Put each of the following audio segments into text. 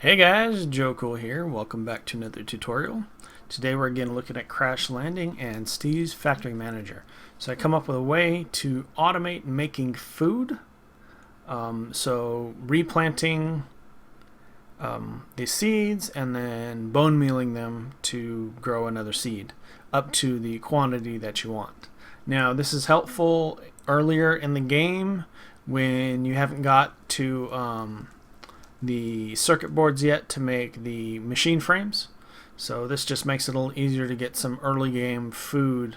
Hey guys, Joe Cool here. Welcome back to another tutorial. Today we're again looking at Crash Landing and Steve's Factory Manager. So I come up with a way to automate making food. So replanting the seeds and then bone mealing them to grow another seed up to the quantity that you want. Now this is helpful earlier in the game when you haven't got to the circuit boards yet to make the machine frames. So this just makes it a little easier to get some early game food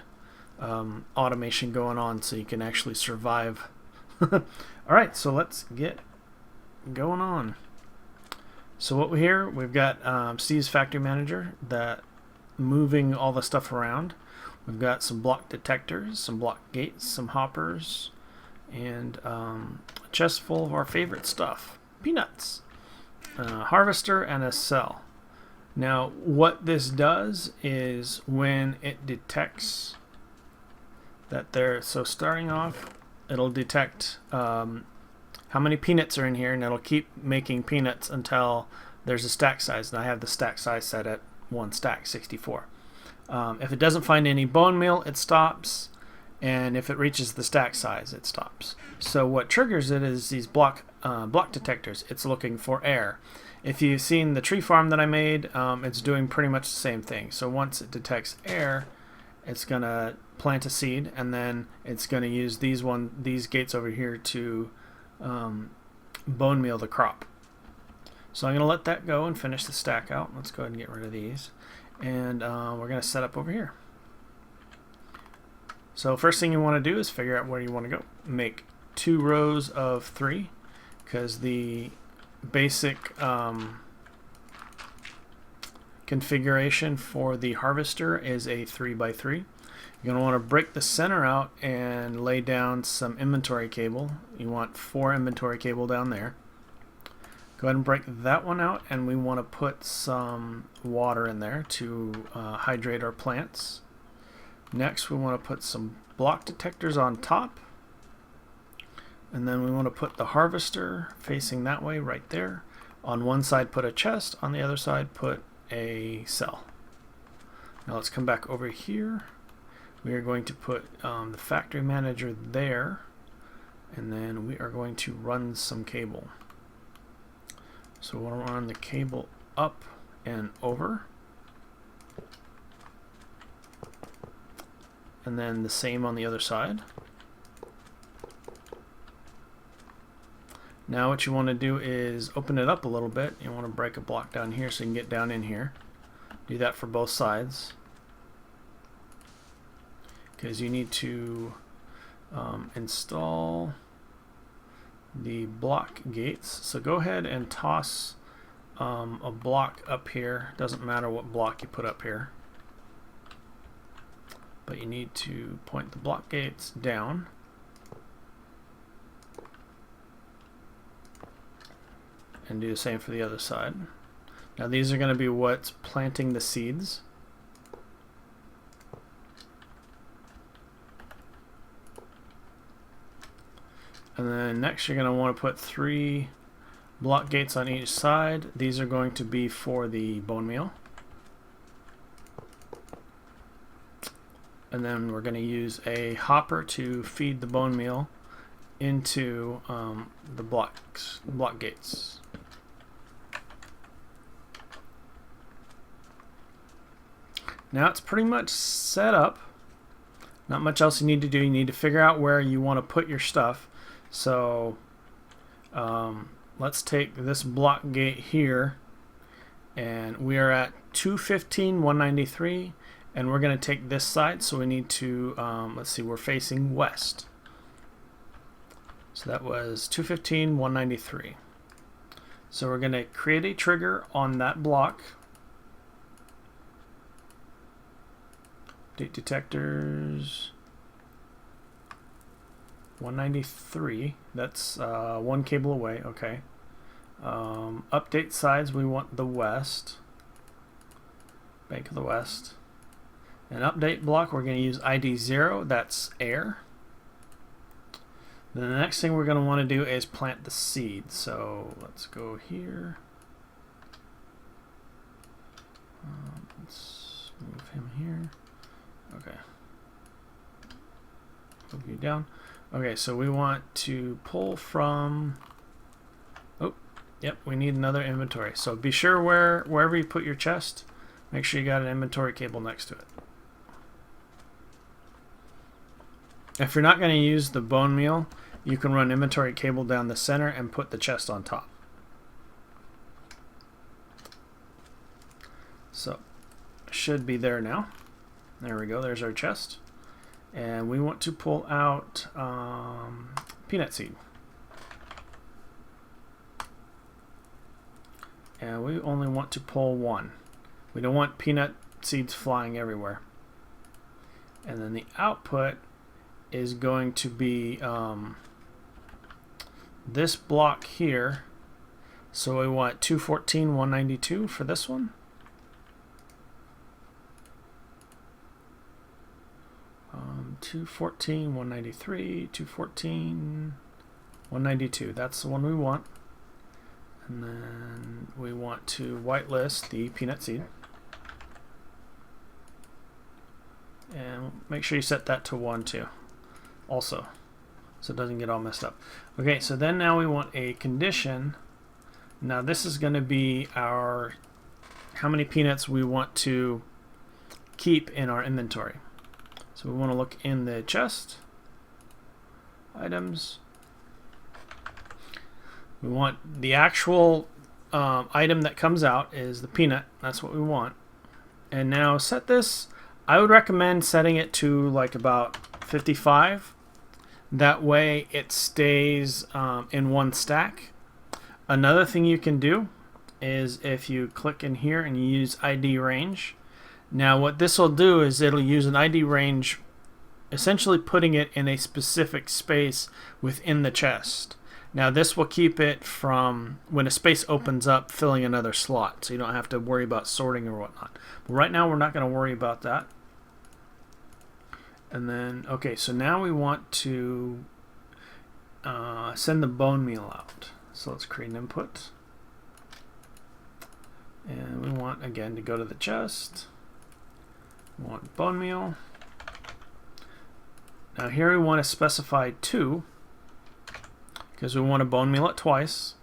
automation going on so you can actually survive. Alright, so let's get going on. So what we've got Steve's Factory Manager that moving all the stuff around. We've got some block detectors, some block gates, some hoppers, and a chest full of our favorite stuff, peanuts. Harvester and a cell. Now what this does is when it detects that so starting off it'll detect how many peanuts are in here, and it'll keep making peanuts until there's a stack size, and I have the stack size set at 1 stack 64. If it doesn't find any bone meal, it stops, and if it reaches the stack size, it stops. So what triggers it is these block detectors. It's looking for air. If you've seen the tree farm that I made, it's doing pretty much the same thing. So once it detects air, it's gonna plant a seed, and then it's gonna use these gates over here to bone meal the crop. So I'm gonna let that go and finish the stack out. Let's go ahead and get rid of these, and we're gonna set up over here. So first thing you want to do is figure out where you want to go. Make 2 rows of 3, because the basic configuration for the harvester is a 3x3. You're going to want to break the center out and lay down some inventory cable. You want 4 inventory cable down there. Go ahead and break that one out, and we want to put some water in there to hydrate our plants. Next, we want to put some block detectors on top, and then we want to put the harvester facing that way right there. On one side put a chest, on the other side put a cell. Now let's come back over here. We are going to put the factory manager there, and then we are going to run some cable. So we'll run the cable up and over, and then the same on the other side. Now what you want to do is open it up a little bit. You want to break a block down here so you can get down in here. Do that for both sides, because you need to install the block gates. So go ahead and toss a block up here. Doesn't matter what block you put up here, but you need to point the block gates down. And do the same for the other side. Now these are going to be what's planting the seeds. And then next you're going to want to put 3 block gates on each side. These are going to be for the bone meal. And then we're going to use a hopper to feed the bone meal into the block gates. Now it's pretty much set up. Not much else you need to do. You need to figure out where you want to put your stuff. So let's take this block gate here, and we are at 215, 193, and we're going to take this side. So we need to, let's see, we're facing west. So that was 215, 193. So we're going to create a trigger on that block. Date detectors 193. That's 1 cable away. Okay. Update sides, we want the west. Bank of the West. And update block, we're going to use ID 0. That's air. Then the next thing we're going to want to do is plant the seed. So let's go here. Let's move him here. Okay. Move you down. Okay, so we want to pull from... Oh, yep, we need another inventory. So be sure wherever you put your chest, make sure you got an inventory cable next to it. If you're not going to use the bone meal, you can run inventory cable down the center and put the chest on top. So, should be there now. There we go, there's our chest. And we want to pull out peanut seed. And we only want to pull one. We don't want peanut seeds flying everywhere. And then the output is going to be this block here. So we want 214, 192 for this one. 214, 193, 214, 192. That's the one we want. And then we want to whitelist the peanut seed. And make sure you set that to 1 too. Also, so it doesn't get all messed up. Okay, so then now we want a condition. Now this is going to be our how many peanuts we want to keep in our inventory. So we want to look in the chest, items. We want the actual item that comes out is the peanut. That's what we want. And now set this. I would recommend setting it to like about 55. That way it stays in one stack. Another thing you can do is if you click in here and you use ID range. Now what this will do is it'll use an ID range, essentially putting it in a specific space within the chest. Now this will keep it from, when a space opens up, filling another slot, so you don't have to worry about sorting or whatnot. But right now we're not going to worry about that. And then, okay, so now we want to send the bone meal out. So let's create an input. And we want, again, to go to the chest. We want bone meal. Now here we want to specify 2, because we want to bone meal it twice.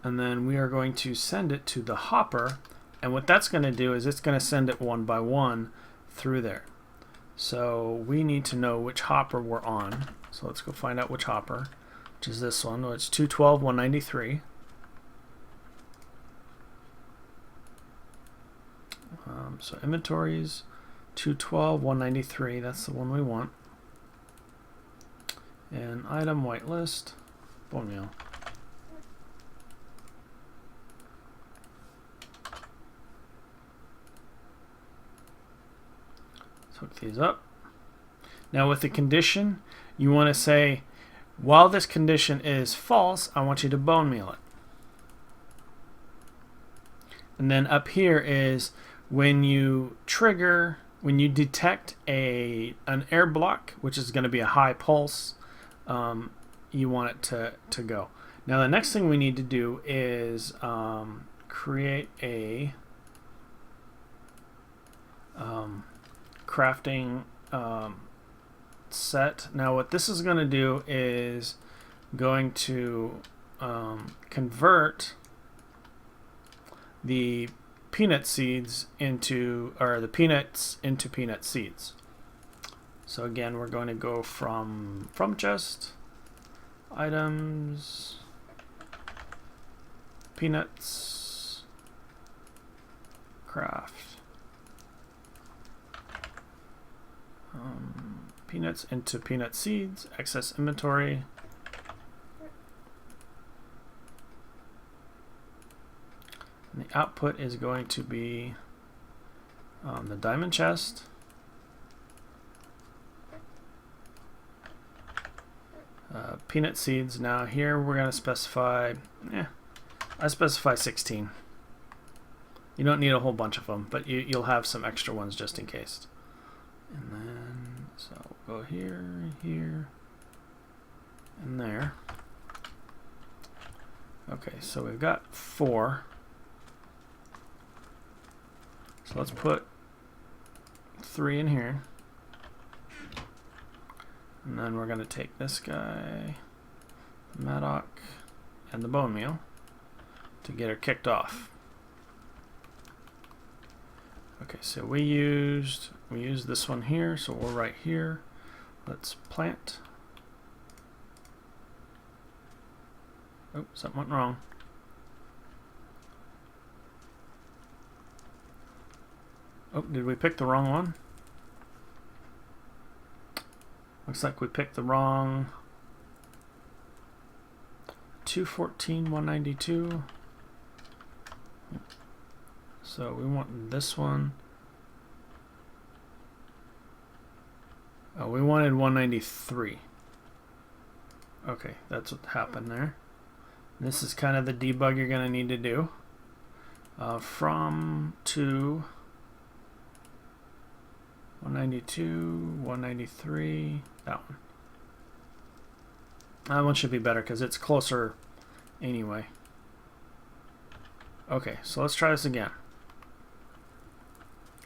And then we are going to send it to the hopper. And what that's going to do is it's going to send it one by one through there. So we need to know which hopper we're on. So let's go find out which hopper, which is this one. It's 212, 193. So inventories, 212, 193. That's the one we want. And item whitelist, bone meal. Let's hook these up. Now with the condition, you want to say, while this condition is false, I want you to bone meal it. And then up here is when you trigger, when you detect an air block, which is going to be a high pulse, you want it to go. Now the next thing we need to do is create a crafting set. Now what this is going to do is going to convert the peanut seeds into, or the peanuts into peanut seeds. So again, we're going to go from chest, items, peanuts, craft, peanuts into peanut seeds, excess inventory. And the output is going to be the diamond chest, peanut seeds. Now here we're going to specify, I specify 16. You don't need a whole bunch of them, but you'll have some extra ones just in case. And then, so we'll go here, here, and there. Okay, so we've got 4. So let's put 3 in here. And then we're going to take this guy, the Maddock, and the bone meal to get her kicked off. Okay, so we used this one here, so we're right here. Let's plant. Oh, something went wrong. Oh, did we pick the wrong one? Looks like we picked the wrong 214, 192. So we want this one. Oh, we wanted 193. Okay, that's what happened there. This is kind of the debug you're going to need to do. From to 192, 193, that one. That one should be better because it's closer anyway. Okay, so let's try this again.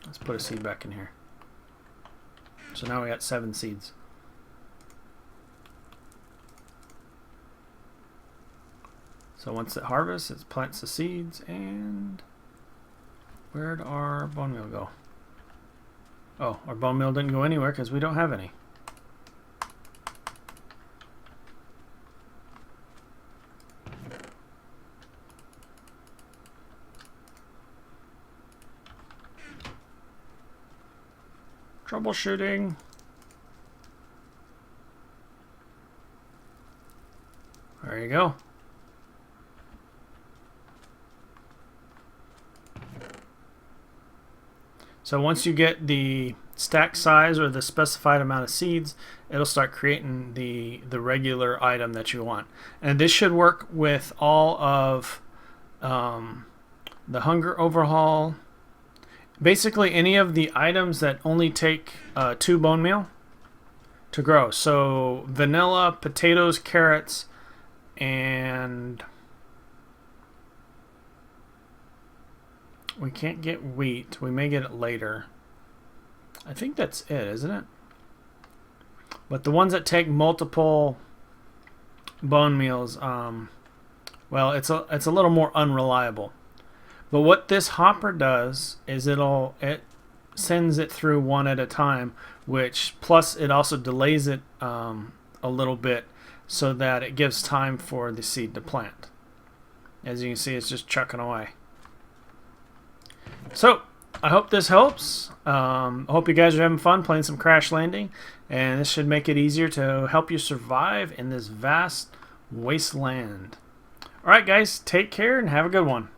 Let's put a seed back in here. So now we got 7 seeds. So once it harvests, it plants the seeds, and where'd our bone meal go? Oh, our bone meal didn't go anywhere because we don't have any. Troubleshooting. There you go. So once you get the stack size or the specified amount of seeds, it'll start creating the regular item that you want. And this should work with all of the hunger overhaul. Basically any of the items that only take 2 bone meal to grow. So vanilla, potatoes, carrots, and we can't get wheat. We may get it later. I think that's it, isn't it? But the ones that take multiple bone meals, well, it's a little more unreliable. But what this hopper does is it sends it through one at a time, which plus it also delays it a little bit so that it gives time for the seed to plant. As you can see, it's just chucking away. So I hope this helps. I hope you guys are having fun playing some Crash Landing, and this should make it easier to help you survive in this vast wasteland. All right, guys, take care and have a good one.